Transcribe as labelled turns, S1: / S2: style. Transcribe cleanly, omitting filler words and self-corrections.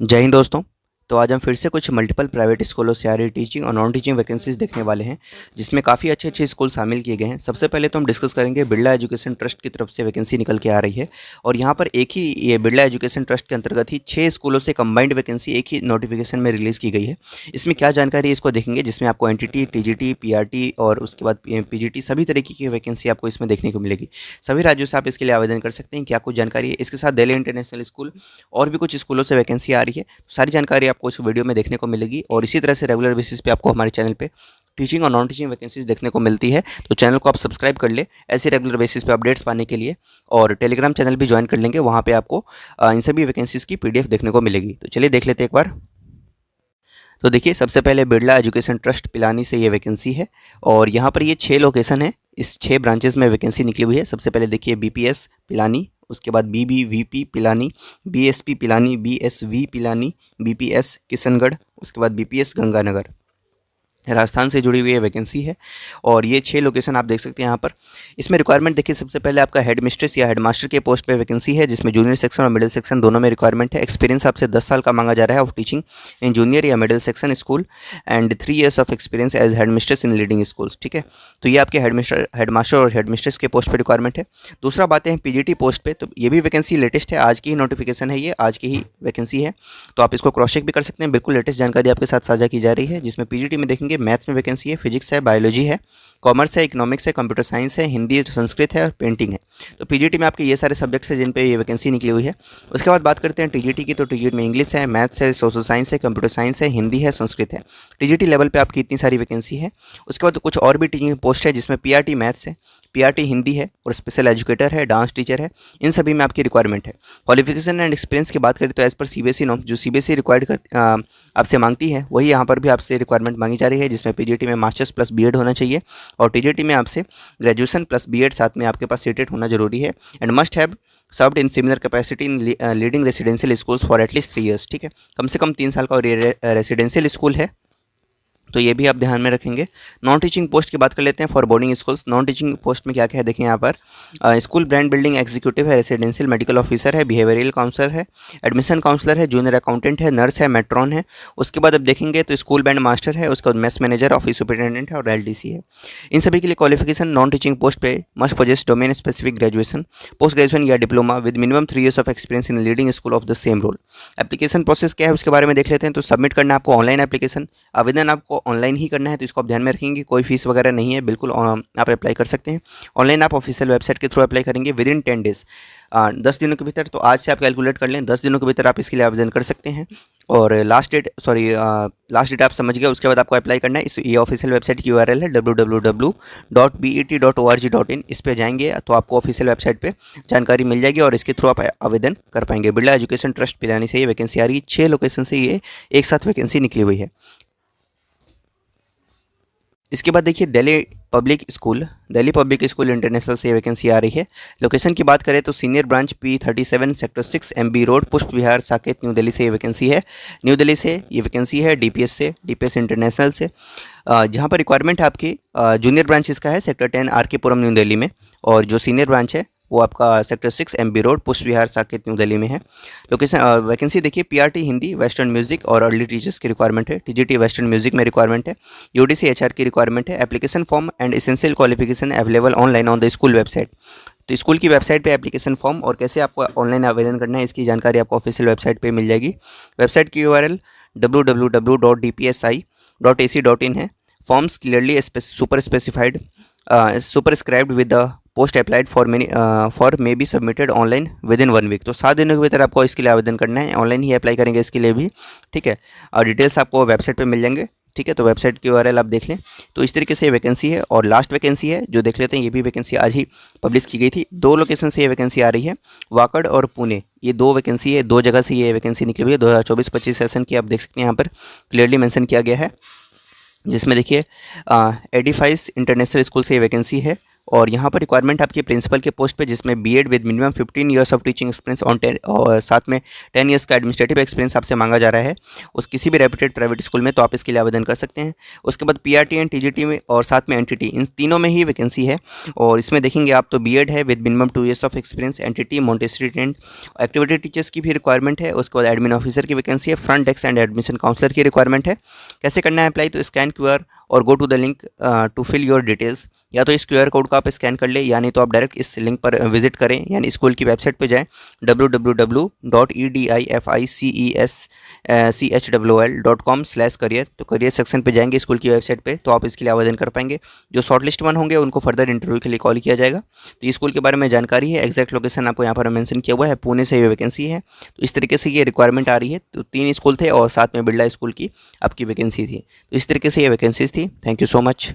S1: जय हिंद दोस्तों। तो आज हम फिर से कुछ मल्टीपल प्राइवेट स्कूलों से आ रही टीचिंग और नॉन टीचिंग वैकेंसीज देखने वाले हैं, जिसमें काफ़ी अच्छे अच्छे स्कूल शामिल किए गए हैं। सबसे पहले तो हम डिस्कस करेंगे बिरला एजुकेशन ट्रस्ट की तरफ से वैकेंसी निकल के आ रही है। और यहाँ पर एक ही ये बिरला एजुकेशन ट्रस्ट के अंतर्गत ही 6 स्कूलों से कंबाइंड वैकेंसी एक ही नोटिफिकेशन में रिलीज़ की गई है। इसमें क्या जानकारी है इसको देखेंगे, जिसमें आपको एनटीटी, टीजीटी, पीआरटी और उसके बाद पीजीटी सभी तरीके की वैकेंसी आपको इसमें देखने को मिलेगी। सभी राज्यों से आप इसके लिए आवेदन कर सकते हैं। क्या कुछ जानकारी है इसके साथ दिल्ली इंटरनेशनल स्कूल और भी कुछ स्कूलों से वैकेंसी आ रही है, तो सारी जानकारी आपको इस वीडियो में देखने को मिलेगी। और इसी तरह से रेगुलर बेसिस पे आपको हमारे चैनल पे टीचिंग और नॉन टीचिंग वैकेंसीज देखने को मिलती है, तो चैनल को आप सब्सक्राइब कर ले ऐसे रेगुलर बेसिस पे अपडेट्स पाने के लिए। और टेलीग्राम चैनल भी ज्वाइन कर लेंगे, वहाँ पे आपको इन सभी वैकेंसीज की पीडीएफ देखने को मिलेगी। तो चलिए देख लेते हैं एक बार। तो देखिए, सबसे पहले बिरला एजुकेशन ट्रस्ट पिलानी से ये वैकेंसी है और यहाँ पर ये 6 लोकेशन है। इस 6 ब्रांचेस में वैकेंसी निकली हुई है। सबसे पहले देखिए बीपीएस पिलानी, उसके बाद BBVP Pilani, BSP Pilani, BSV Pilani, BPS Kishangarh, उसके बाद बीपीएस गंगानगर, राजस्थान से जुड़ी हुई ये वैकेंसी है। और ये 6 लोकेशन आप देख सकते हैं यहाँ पर। इसमें रिक्वायरमेंट देखिए, सबसे पहले आपका हेड मिस्ट्रेस या हेड मास्टर के पोस्ट पे वैकेंसी है, जिसमें जूनियर सेक्शन और मिडिल सेक्शन दोनों में रिक्वायरमेंट है। एक्सपीरियंस आपसे 10 साल का मांगा जा रहा है ऑफ टीचिंग इन जूनियर या middle section school and 3 years of experience as head mistress in leading schools. ठीक है, तो ये आपके हेड मास्टर और हेड मिस्ट्रेस के पोस्ट पर रिक्वायरमेंट है। दूसरा बातें हैं पीजीटी पोस्ट पे, तो ये भी वैकेंसी लेटेस्ट है, आज की ही नोटिफिकेशन है, ये आज की ही वैकेंसी है। तो आप इसको क्रॉस चेक भी कर सकते हैं। बिल्कुल लेटेस्ट जानकारी आपके साथ साझा की जा रही है। जिसमें पीजीटी में देखेंगे मैथ्स में वैकेंसी है, फिजिक्स है, बायोलॉजी है, कॉमर्स है, इकोनॉमिक्स है, कंप्यूटर साइंस है, हिंदी, संस्कृत है और पेंटिंग है। तो पीजीटी में आपके ये सारे सब्जेक्ट्स हैं जिन पे ये वैकेंसी निकली हुई है। उसके बाद बात करते हैं टीजीटी की, तो टीजीटी में इंग्लिश है, मैथ्स है, सोशल साइंस है, कंप्यूटर साइंस है, हिंदी है, संस्कृत है। टीजीटी लेवल पे आपकी इतनी सारी वैकेंसी है। उसके बाद कुछ और भी टीचिंग पोस्ट है, जिसमें पीआरटी मैथ्स है, पीआरटी हिंदी है और स्पेशल एजुकेटर है, डांस टीचर है। इन सभी में आपकी रिक्वायरमेंट है। क्वालिफिकेशन एंड एक्सपीरियंस की बात करें तो एज पर सीबीएसई नॉर्म, जो सीबीएसई रिक्वायर्ड कर आपसे मांगती है, वही यहाँ पर भी आपसे रिक्वायरमेंट मांगी जा रही है। जिसमें पीजीटी में मास्टर्स प्लस बीएड होना चाहिए और टीजीटी में आपसे ग्रेजुएशन प्लस बीएड साथ में आपके पास सीटेड होना जरूरी है। And must have served in similar capacity in leading residential schools for at least 3 years. ठीक है, कम से कम 3 साल का रेसिडेंशियल स्कूल है, तो ये भी आप ध्यान में रखेंगे। नॉन टीचिंग पोस्ट की बात कर लेते हैं for boarding schools. Non teaching post में क्या क्या है देखें यहाँ पर। स्कूल ब्रांड बिल्डिंग एग्जीक्यूटिव है, रेसिडेंशियल मेडिकल ऑफिसर है, बिहेवियरल काउंसलर है, एडमिशन काउंसलर है, जूनियर अकाउंटेंट है, नर्स है, मेट्रॉन है। उसके बाद अब देखेंगे तो स्कूल बैंड मास्टर है, उसके बाद मेस मैनेजर, ऑफिस सुपरिटेंडेंट है और एलडीसी है। इन सभी के लिए क्वालिफिकेशन नॉन टीचिंग पोस्ट पे must possess domain specific graduation, post graduation या diploma with minimum 3 years of experience in leading school of the same role. Application process क्या है उसके बारे में देख लेते हैं। तो सबमिट करना है आपको ऑनलाइन एप्लीकेशन, आवेदन आपको ऑनलाइन ही करना है, तो इसको आप ध्यान में रखेंगे। कोई फीस वगैरह नहीं है, बिल्कुल आप अप्लाई कर सकते हैं। ऑनलाइन आप ऑफिशियल वेबसाइट के थ्रू अप्लाई करेंगे विद इन 10 डेज, 10 दिनों के भीतर। तो आज से आप कैलकुलेट कर लें, 10 दिनों के भीतर आप इसके लिए आवेदन कर सकते हैं। और लास्ट डेट आप समझ गए। उसके बाद आपको अप्लाई करना है। ये ऑफिशियल वेबसाइट की यूआरएल है www.bet.org.in। इस पे जाएंगे तो आपको ऑफिशियल वेबसाइट पे जानकारी मिल जाएगी और इसके थ्रू आप आवेदन कर पाएंगे। बिरला एजुकेशन ट्रस्ट पिलानी से ये वैकेंसी आ रही है। 6 लोकेशन से ये एक साथ वैकेंसी निकली हुई है। इसके बाद देखिए दिल्ली पब्लिक स्कूल इंटरनेशनल से वैकेंसी आ रही है। लोकेशन की बात करें तो senior branch P37 sector 6 MB road, पुष्प विहार, साकेत, न्यू दिल्ली से ये वैकेंसी है। न्यू दिल्ली से ये वैकेंसी है, डीपीएस इंटरनेशनल से। जहाँ पर रिक्वायरमेंट है आपकी जूनियर ब्रांच इसका है सेक्टर 10 RK पुरम न्यू दिल्ली में, और जो सीनियर ब्रांच है वो आपका सेक्टर 6 MB रोड, पुष्प विहार, साकेत, न्यू दिल्ली में है। लोकेशन वैकेंसी देखिए पीआरटी हिंदी, वेस्टर्न म्यूजिक और अर्ली टीचर्स की रिक्वायरमेंट है। टीजीटी वेस्टर्न म्यूजिक में रिक्वायरमेंट है। यूडीसी एचआर की रिक्वायरमेंट है। Application form and essential qualification available online on the school website. तो स्कूल की वेबसाइट पे एप्लीकेशन फॉर्म और कैसे आपको ऑनलाइन आवेदन करना है इसकी जानकारी आपको ऑफिशियल वेबसाइट पे मिल जाएगी। वेबसाइट की यूआरएल www.dpsi.ac.in है। Forms clearly superscribed with the post applied for may be submitted online within 1 week. तो 7 दिनों के भीतर आपको इसके लिए आवेदन करना है। ऑनलाइन ही अप्लाई करेंगे इसके लिए भी। ठीक है, और डिटेल्स आपको वेबसाइट पे मिल जाएंगे। ठीक है, तो वेबसाइट की यूआरएल आप देख लें। तो इस तरीके से ये वैकेंसी है। और लास्ट वैकेंसी है जो देख लेते हैं, ये भी वैकेंसी आज ही पब्लिश की गई थी। 2 लोकेशन से ये वैकेंसी आ रही है, वाकड़ और पुणे। ये 2 वैकेंसी है, 2 जगह से ये वैकेंसी निकली हुई है। 2024-25 सेशन की आप देख सकते हैं, यहाँ पर क्लियरली मेंशन किया गया है। जिसमें देखिए एडिफाइस इंटरनेशनल स्कूल से ये वैकेंसी है और यहाँ पर रिक्वायरमेंट आपकी प्रिंसिपल के पोस्ट पे, जिसमें BEd with minimum 15 years of teaching experience on 10 और साथ में 10 ईयर्स का एडमिनिस्ट्रेटिव एक्सपीरियंस आपसे मांगा जा रहा है उस किसी भी रेप्यूटेड प्राइवेट स्कूल में, तो आप इसके लिए आवेदन कर सकते हैं। उसके बाद पीआरटी एंड टीजीटी में और साथ में एनटीटी, इन तीनों में ही वैकेंसी है। और इसमें देखेंगे आप तो बीएड है with minimum 2 years of experience, NTT Montessori trained, activity teachers की भी रिक्वायरमेंट है। उसके बाद एडमिन ऑफिसर की वैकेंसी है, front desk and admission counsellor की रिक्वायरमेंट है। कैसे करना है अप्लाई, तो स्कैन क्यूआर और go to the link to fill your details. या तो इस क्यूआर कोड को आप स्कैन कर ले, यानी तो आप डायरेक्ट इस लिंक पर विजिट करें, यानी स्कूल की वेबसाइट पे जाएं www.edificechwl.com/career। तो करियर सेक्शन पे जाएंगे स्कूल की वेबसाइट पे, तो आप इसके लिए आवेदन कर पाएंगे। जो शॉर्टलिस्ट वन होंगे उनको फर्दर इंटरव्यू के लिए कॉल किया जाएगा। तो ये स्कूल के बारे में जानकारी है, एग्जैक्ट लोकेशन आपको यहाँ पर मेंशन किया हुआ है, पुणे से ये वैकेंसी है। तो इस तरीके से ये रिक्वायरमेंट आ रही है। तो 3 स्कूल थे और साथ में बिरला स्कूल की आपकी वैकेंसी थी। तो इस तरीके से ये वैकेंसीज थी। Thank you so much.